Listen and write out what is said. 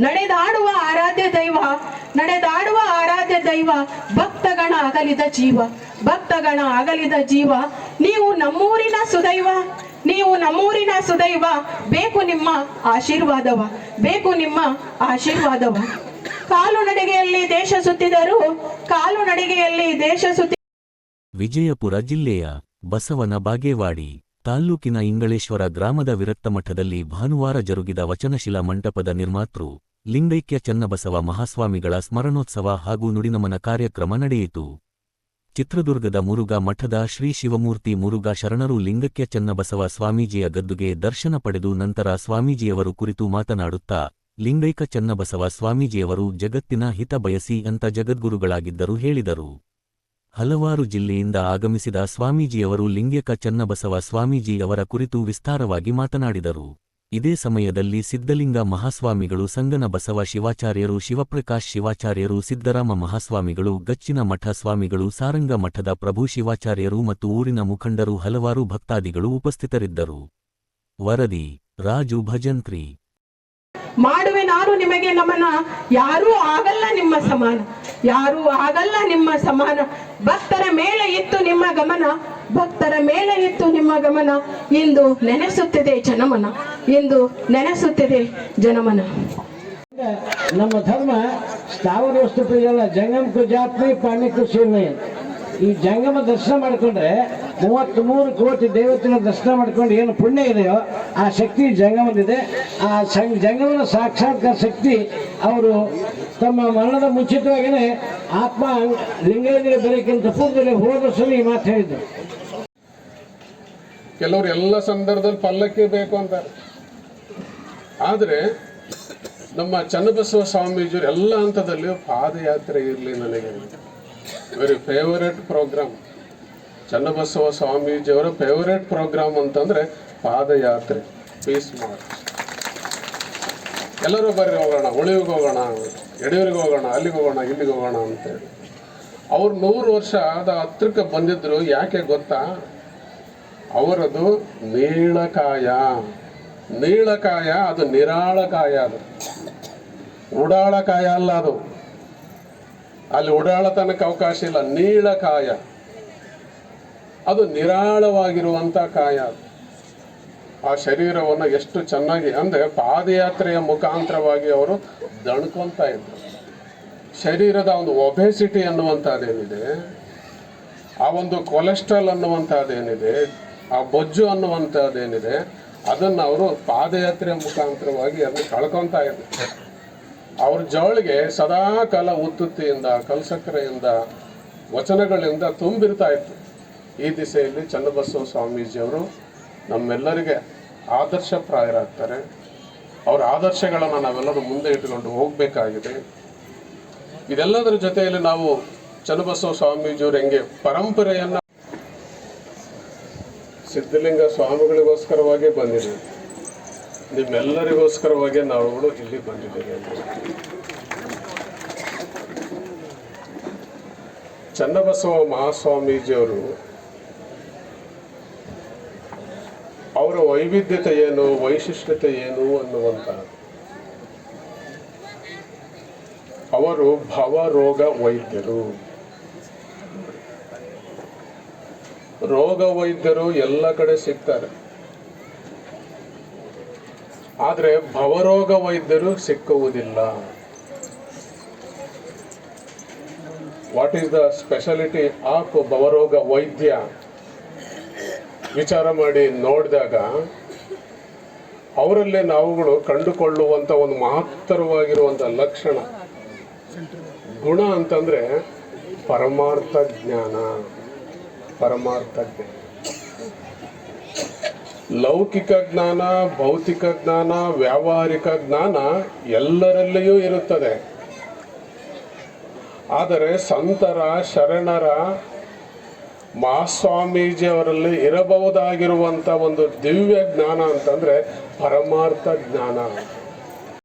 ನಡೆದಾಡುವ ಆರಾಧ್ಯ ದೈವ, ನಡೆದಾಡುವ ಆರಾಧ್ಯ ದೈವ, ಭಕ್ತಗಣ ಅಗಲಿದ ಜೀವ, ಭಕ್ತಗಣ ಅಗಲಿದ ಜೀವ. ನೀವು ನಮ್ಮೂರಿನ ಸುದೈವ, ನೀವು ನಮ್ಮೂರಿನ ಸುದೈವ. ಬೇಕು ನಿಮ್ಮ ಆಶೀರ್ವಾದವ, ಬೇಕು ನಿಮ್ಮ ಆಶೀರ್ವಾದವ. ಕಾಲು ನಡಿಗೆಯಲ್ಲಿ ದೇಶ ಸುತ್ತಿದರು, ಕಾಲು ನಡಿಗೆಯಲ್ಲಿ ದೇಶ ಸುತ್ತಿ. ವಿಜಯಪುರ ಜಿಲ್ಲೆಯ ಬಸವನ ಬಾಗೇವಾಡಿ ತಾಲ್ಲೂಕಿನ ಇಂಗಳೇಶ್ವರ ಗ್ರಾಮದ ವಿರಕ್ತಮಠದಲ್ಲಿ ಭಾನುವಾರ ಜರುಗಿದ ವಚನಶಿಲಾ ಮಂಟಪದ ನಿರ್ಮಾತೃ ಲಿಂಗೈಕ್ಯ ಚನ್ನಬಸವ ಮಹಾಸ್ವಾಮಿಗಳ ಸ್ಮರಣೋತ್ಸವ ಹಾಗೂ ನುಡಿನಮನ ಕಾರ್ಯಕ್ರಮ ನಡೆಯಿತು. ಚಿತ್ರದುರ್ಗದ ಮುರುಘಾ ಮಠದ ಶ್ರೀ ಶಿವಮೂರ್ತಿ ಮುರುಘಾ ಶರಣರು ಲಿಂಗೈಕ್ಯ ಚನ್ನಬಸವ ಸ್ವಾಮೀಜಿಯ ಗದ್ದುಗೆ ದರ್ಶನ ಪಡೆದು ನಂತರ ಸ್ವಾಮೀಜಿಯವರು ಕುರಿತು ಮಾತನಾಡುತ್ತಾ, ಲಿಂಗೈಕ್ಯ ಚನ್ನಬಸವ ಸ್ವಾಮೀಜಿಯವರು ಜಗತ್ತಿನ ಹಿತ ಬಯಸಿ ಅಂತ ಜಗದ್ಗುರುಗಳಾಗಿದ್ದರು ಹೇಳಿದರು. ಹಲವಾರು ಜಿಲ್ಲೆಯಿಂದ ಆಗಮಿಸಿದ ಸ್ವಾಮೀಜಿಯವರು ಲಿಂಗೈಕ್ಯ ಚನ್ನಬಸವ ಸ್ವಾಮೀಜಿ ಅವರ ಕುರಿತು ವಿಸ್ತಾರವಾಗಿ ಮಾತನಾಡಿದರು. ಇದೇ ಸಮಯದಲ್ಲಿ ಸಿದ್ಧಲಿಂಗ ಮಹಾಸ್ವಾಮಿಗಳು, ಸಂಗನ ಬಸವ ಶಿವಾಚಾರ್ಯರು, ಶಿವಪ್ರಕಾಶ್ ಶಿವಾಚಾರ್ಯರು, ಸಿದ್ದರಾಮ ಮಹಾಸ್ವಾಮಿಗಳು, ಗಚ್ಚಿನ ಮಠ ಸ್ವಾಮಿಗಳು, ಸಾರಂಗ ಮಠದ ಪ್ರಭು ಶಿವಾಚಾರ್ಯರು ಮತ್ತು ಊರಿನ ಮುಖಂಡರು, ಹಲವಾರು ಭಕ್ತಾದಿಗಳು ಉಪಸ್ಥಿತರಿದ್ದರು. ವರದಿ ರಾಜು ಭಜಂತ್ರಿ. ಮಾಡುವೆ ನಾನು ನಿಮಗೆ ನಮನ, ಯಾರೂ ಆಗಲ್ಲ ನಿಮ್ಮ ಸಮಾನ, ಯಾರೂ ಆಗಲ್ಲ ನಿಮ್ಮ ಸಮಾನ. ಭಕ್ತರ ಮೇಲೆ ಇತ್ತು ನಿಮ್ಮ ಗಮನ, ಭಕ್ತರ ಮೇಲೆ ಇತ್ತು ನಿಮ್ಮ ಗಮನ. ಇಂದು ನೆನೆಸುತ್ತಿದೆ ಜನಮನ, ಇಂದು ನೆನೆಸುತ್ತಿದೆ ಜನಮನ. ನಮ್ಮ ಧರ್ಮ ಸ್ಥಾವರ ವಸ್ತು ಪ್ರಿಯಲ್ಲ, ಜಂಗಮಕ್ಕೂ ಜಾತ್ರೆ ಪಾಣಿಕ್ಕೂ ಸೇವೆ. ಈ ಜಂಗಮ ದರ್ಶನ ಮಾಡಿಕೊಂಡ್ರೆ 33 ಕೋಟಿ ದೇವತೆಗಳ ದರ್ಶನ ಮಾಡ್ಕೊಂಡು ಏನು ಪುಣ್ಯ ಇದೆಯೋ ಆ ಶಕ್ತಿ ಜಂಗಮದಿದೆ. ಆ ಜಂಗಮನ ಸಾಕ್ಷಾತ್ಕಾರ ಶಕ್ತಿ ಅವರು ತಮ್ಮ ಮರಣದ ಮುಂಚಿತವಾಗಿಯೇ ಆತ್ಮ ಲಿಂಗೈಕ್ಯ ಬೆಳಕಿಂತ ಪೂರ್ವದಲ್ಲಿ ಹೋದ ಸಲ ಈ ಮಾತು ಹೇಳಿದ್ರು. ಕೆಲವರು ಎಲ್ಲ ಸಂದರ್ಭದಲ್ಲಿ ಪಲ್ಲಕ್ಕಿ ಬೇಕು ಅಂತಾರೆ, ಆದರೆ ನಮ್ಮ ಚನ್ನಬಸವ ಸ್ವಾಮೀಜಿಯವರು ಎಲ್ಲ ಹಂತದಲ್ಲಿಯೂ ಪಾದಯಾತ್ರೆ ಇರಲಿ. ನನಗೆ ವೆರಿ ಫೇವರೇಟ್ ಪ್ರೋಗ್ರಾಮ್ ಚನ್ನಬಸವ ಸ್ವಾಮೀಜಿಯವರ ಫೇವರೇಟ್ ಪ್ರೋಗ್ರಾಮ್ ಅಂತಂದರೆ ಪಾದಯಾತ್ರೆ, ಪೀಸ್ ಮಾರ್ಚ್. ಎಲ್ಲರೂ ಬರ್ರಿ ಹೋಗೋಣ, ಉಳಿವಿಗೆ ಹೋಗೋಣ, ಯಡಿಯೂರಿಗೆ ಹೋಗೋಣ, ಅಲ್ಲಿಗೆ ಹೋಗೋಣ, ಇಲ್ಲಿಗೆ ಹೋಗೋಣ ಅಂತೇಳಿ. ಅವ್ರು 100 ವರ್ಷ ಆದ ಹತ್ರಕ್ಕೆ ಬಂದಿದ್ರು. ಯಾಕೆ ಗೊತ್ತಾ? ಅವರದು ನೀಳಕಾಯ, ನೀಳಕಾಯ, ಅದು ನಿರಾಳಕಾಯ, ಅದು ಉಡಾಳಕಾಯ ಅಲ್ಲ. ಅದು ಅಲ್ಲಿ ಉಡಾಳತನಕ್ಕೆ ಅವಕಾಶ ಇಲ್ಲ. ನೀಳಕಾಯ, ಅದು ನಿರಾಳವಾಗಿರುವಂಥ ಕಾಯ. ಆ ಶರೀರವನ್ನು ಎಷ್ಟು ಚೆನ್ನಾಗಿ ಅಂದರೆ ಪಾದಯಾತ್ರೆಯ ಮುಖಾಂತರವಾಗಿ ಅವರು ದಣ್ಕೊಂತ ಇದ್ರು. ಶರೀರದ ಒಂದು ಒಬೆಸಿಟಿ ಅನ್ನುವಂಥದ್ದೇನಿದೆ, ಆ ಒಂದು ಕೊಲೆಸ್ಟ್ರಾಲ್ ಅನ್ನುವಂಥದ್ದೇನಿದೆ, ಆ ಬೊಜ್ಜು ಅನ್ನುವಂಥದ್ದೇನಿದೆ, ಅದನ್ನು ಅವರು ಪಾದಯಾತ್ರೆಯ ಮುಖಾಂತರವಾಗಿ ಅದನ್ನು ಕಳ್ಕೊತಾ ಇದ್ರು. ಅವ್ರ ಜೋಳಿಗೆ ಸದಾ ಕಾಲ ಉತ್ತುತ್ತಿಯಿಂದ, ಕಲ್ಸಕ್ಕರೆಯಿಂದ, ವಚನಗಳಿಂದ ತುಂಬಿರ್ತಾ ಇತ್ತು. ಈ ದಿಸೆಯಲ್ಲಿ ಚನ್ನಬಸವ ಸ್ವಾಮೀಜಿಯವರು ನಮ್ಮೆಲ್ಲರಿಗೆ ಆದರ್ಶಪ್ರಾಯರಾಗ್ತಾರೆ. ಅವರ ಆದರ್ಶಗಳನ್ನು ನಾವೆಲ್ಲರೂ ಮುಂದೆ ಇಟ್ಟುಕೊಂಡು ಹೋಗಬೇಕಾಗಿದೆ. ಇದೆಲ್ಲದರ ಜೊತೆಯಲ್ಲಿ ನಾವು ಚನ್ನಬಸವ ಸ್ವಾಮೀಜಿಯವರು ಹೆಂಗೆ ಪರಂಪರೆಯನ್ನು ಸಿದ್ಧಲಿಂಗ ಸ್ವಾಮಿಗಳಿಗೋಸ್ಕರವಾಗಿ ಬಂದಿದ್ದೀವಿ, ನಿಮ್ಮೆಲ್ಲರಿಗೋಸ್ಕರವಾಗಿ ನಾವುಗಳು ಇಲ್ಲಿ ಬಂದಿದ್ದೇವೆ. ಚನ್ನಬಸವ ಮಹಾಸ್ವಾಮೀಜಿಯವರು ಅವರ ವೈವಿಧ್ಯತೆ ಏನು, ವೈಶಿಷ್ಟ್ಯತೆ ಏನು ಅನ್ನುವಂಥ, ಅವರು ಭವರೋಗ ವೈದ್ಯರು. ರೋಗ ವೈದ್ಯರು ಎಲ್ಲ ಕಡೆ ಸಿಗ್ತಾರೆ, ಆದರೆ ಭವರೋಗ ವೈದ್ಯರು ಸಿಕ್ಕುವುದಿಲ್ಲ. What is the speciality of ಭವರೋಗ ವೈದ್ಯ? ವಿಚಾರ ಮಾಡಿ ನೋಡಿದಾಗ ಅವರಲ್ಲೇ ನಾವುಗಳು ಕಂಡುಕೊಳ್ಳುವಂಥ ಒಂದು ಮಹತ್ತರವಾಗಿರುವಂಥ ಲಕ್ಷಣ, ಗುಣ ಅಂತಂದ್ರೆ ಪರಮಾರ್ಥ ಜ್ಞಾನ. ಪರಮಾರ್ಥ ಜ್ಞಾನ, ಲೌಕಿಕ ಜ್ಞಾನ, ಭೌತಿಕ ಜ್ಞಾನ, ವ್ಯಾವಹಾರಿಕ ಜ್ಞಾನ ಎಲ್ಲರಲ್ಲಿಯೂ ಇರುತ್ತದೆ. ಆದರೆ ಸಂತರ, ಶರಣರ, ಮಹಾಸ್ವಾಮೀಜಿಯವರಲ್ಲಿ ಇರಬಹುದಾಗಿರುವಂಥ ಒಂದು ದಿವ್ಯ ಜ್ಞಾನ ಅಂತಂದ್ರೆ ಪರಮಾರ್ಥ ಜ್ಞಾನ.